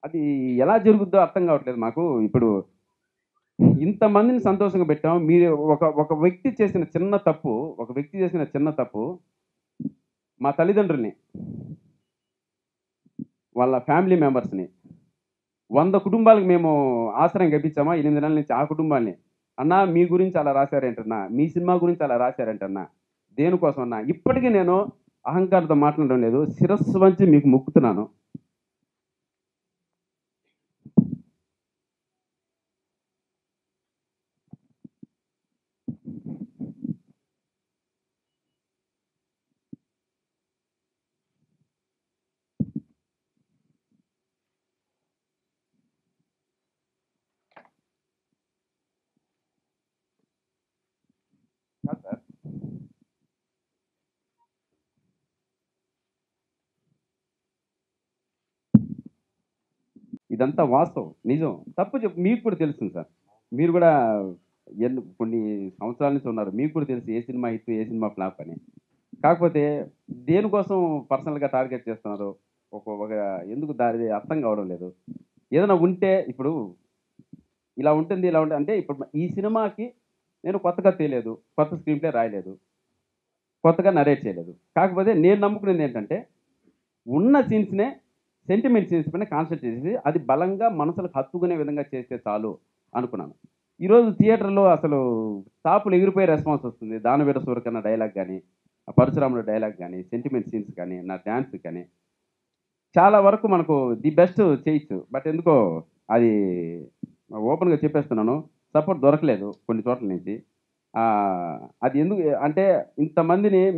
అది ఎలా జరుగుద్దో అర్థం కావట్లేదు మాకు. ఇప్పుడు ఇంతమందిని సంతోషంగా పెట్టాం. మీరు ఒక ఒక వ్యక్తి చేసిన చిన్న తప్పు, ఒక వ్యక్తి చేసిన చిన్న తప్పు మా తల్లిదండ్రుల్ని, వాళ్ళ ఫ్యామిలీ మెంబర్స్‌ని 100 కుటుంబాలకు మేము ఆశ్రయం కల్పించామా 8 నెలల నుంచి ఆ కుటుంబాల్ని. "అన్నా మీ గురించి అలా రాశారేంటన్నా? మీ సినిమా గురించి అలా రాశారేంటన్నా? దేనికోసం అన్నా?" ఇప్పటికి నేను అహంకారంతో మాట్లాడడం లేదు. శిరస్సు వంచి మీకు మొక్కుతున్నాను. కాదు సార్. ఇదంతా వాస్తవం. నిజం. తప్పు మీకు కూడా తెలుస్తుంది సార్. మీరు కూడా కొన్ని సంవత్సరాల నుంచి ఉన్నారు. మీకు కూడా తెలుసు ఏ సినిమా హిట్, ఏ సినిమా ఫ్లాప్ అని. కాకపోతే దేనికోసం పర్సనల్‌గా టార్గెట్ చేస్తున్నారు? ఒక ఎందుకు దారి అర్థం కావడం లేదు. ఏదైనా ఉంటే ఇప్పుడు ఇలా ఉంటుంది, ఇలా ఉంటుంది అంటే ఇప్పుడు ఈ సినిమాకి నేను కొత్తగా తేలేదు. కొత్త స్క్రీన్ ప్లే రాయలేదు. కొత్తగా నరేట్ చేయలేదు. కాకపోతే నేను నమ్ముకునేది ఏంటంటే ఉన్న సీన్స్‌నే సెంటిమెంట్ సీన్స్ పైన కాన్సంట్రేట్ చేసి అది బలంగా మనసులకు హత్తుకునే విధంగా చేస్తే చాలు అనుకున్నాను. ఈరోజు థియేటర్‌లో అసలు టాపులు ఎగిరిపోయే రెస్పాన్స్ వస్తుంది. 'దానవీర సూరకర్ణ' డైలాగ్ గాని, ఆ 'పరశురాముడు' డైలాగ్ గాని, సెంటిమెంట్ సీన్స్ కానీ, నా డాన్స్ కానీ చాలా వరకు మనకు ది బెస్ట్ చేయొచ్చు. బట్ ఎందుకో అది ఓపెన్‌గా చెప్పేస్తున్నాను. సపోర్ట్ దొరకలేదు కొన్ని చోట్ల నుంచి. అది ఎందుకు అంటే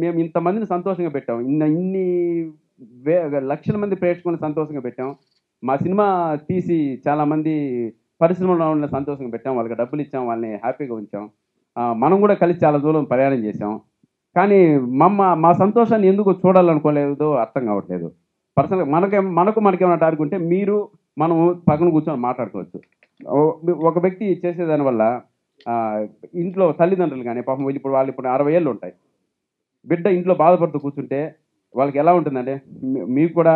మేము ఇంతమందిని సంతోషంగా పెట్టాం. ఇన్ని వే లక్షల మంది ప్రేక్షకులను సంతోషంగా పెట్టాం. మా సినిమా తీసి చాలామంది పరిశ్రమలో వాళ్ళని సంతోషంగా పెట్టాం. వాళ్ళకి డబ్బులిచ్చాం. వాళ్ళని హ్యాపీగా ఉంచాం. మనం కూడా కలిసి చాలా దూరం ప్రయాణం చేశాం. కానీ మా సంతోషాన్ని ఎందుకు చూడాలనుకోలేదో అర్థం కావట్లేదు. పర్సనల్‌గా మనకేమైనా టార్గెట్ ఉంటే మనము పక్కన కూర్చొని మాట్లాడుకోవచ్చు. ఒక వ్యక్తి చేసేదాని వల్ల ఇంట్లో తల్లిదండ్రులు గాని పాపం ఇప్పుడు వాళ్ళు 60 ఏళ్ళు ఉంటాయి. బిడ్డ ఇంట్లో బాధపడుతూ కూర్చుంటే వాళ్ళకి ఎలా ఉంటుందంటే మీకు కూడా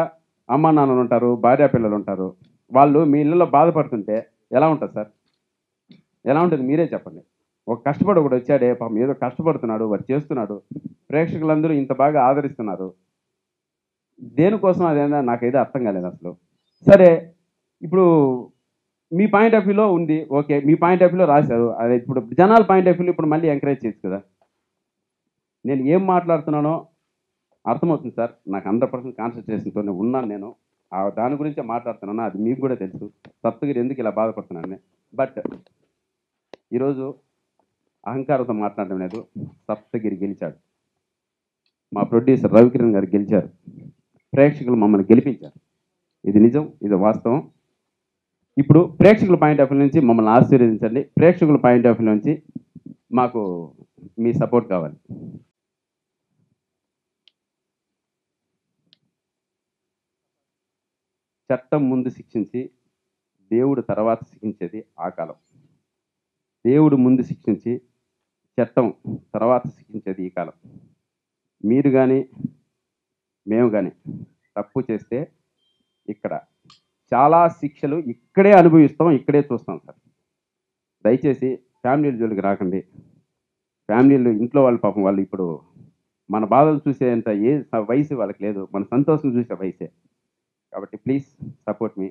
అమ్మానాన్నలుంటారు, భార్యాపిల్లలుంటారు. వాళ్ళు మీ ఇళ్ళలో బాధపడుతుంటే ఎలా ఉంటది సార్? ఎలా ఉంటుంది మీరే చెప్పండి. ఒక కష్టపడి ఒకడొచ్చాడే పాపం ఏదో కష్టపడుతున్నాడు, వాడు చేస్తున్నాడు. ప్రేక్షకులందరూ ఇంత బాగా ఆదరిస్తున్నారు. దేనికోసం అదేందో నాకైతే అర్థం కాలేదసలు. సరే, ఇప్పుడు మీ పాయింట్ ఆఫ్ వ్యూలో ఉంది. ఓకే. మీ పాయింట్ ఆఫ్ వ్యూలో రాశారు. అదే ఇప్పుడు జనాల పాయింట్ ఆఫ్ వ్యూలో ఇప్పుడు మళ్ళీ ఎంకరేజ్ చేయొచ్చు కదా! నేను ఏం మాట్లాడుతున్నానో అర్థమవుతుంది సార్. నాకు 100% కాన్సంట్రేషన్‌తోనే ఉన్నాను నేను. దాని గురించే మాట్లాడుతున్నాను. అది మీకు కూడా తెలుసు. సప్తగిరి ఎందుకు ఇలా బాధపడుతున్నానని. బట్ ఈరోజు అహంకారంతో మాట్లాడడం లేదు. సప్తగిరి గెలిచాడు. మా ప్రొడ్యూసర్ రవికిరణ్ గారు గెలిచారు. ప్రేక్షకులు మమ్మల్ని గెలిపించారు. ఇది నిజం. ఇది వాస్తవం. ఇప్పుడు ప్రేక్షకుల పాయింట్ ఆఫ్ వ్యూ నుంచి మమ్మల్ని ఆశీర్వదించండి. ప్రేక్షకుల పాయింట్ ఆఫ్ వ్యూ నుంచి మాకు మీ సపోర్ట్ కావాలి. చట్టం ముందు శిక్షించి దేవుడు తర్వాత శిక్షించేది ఆ కాలం. దేవుడు ముందు శిక్షించి చట్టం తర్వాత శిక్షించేది ఈ కాలం. మీరు గాని, మేము గాని తప్పు చేస్తే ఇక్కడ చాలా శిక్షలు ఇక్కడే అనుభవిస్తాం. ఇక్కడే చూస్తాం సార్. దయచేసి ఫ్యామిలీల జోలికి రాకండి. ఫ్యామిలీలు ఇంట్లో వాళ్ళ పాపం వాళ్ళు ఇప్పుడు మన బాధలు చూసేంత వయసు వాళ్ళకి లేదు. మన సంతోషం చూసే వయసే. కాబట్టి ప్లీజ్ సపోర్ట్ మీ.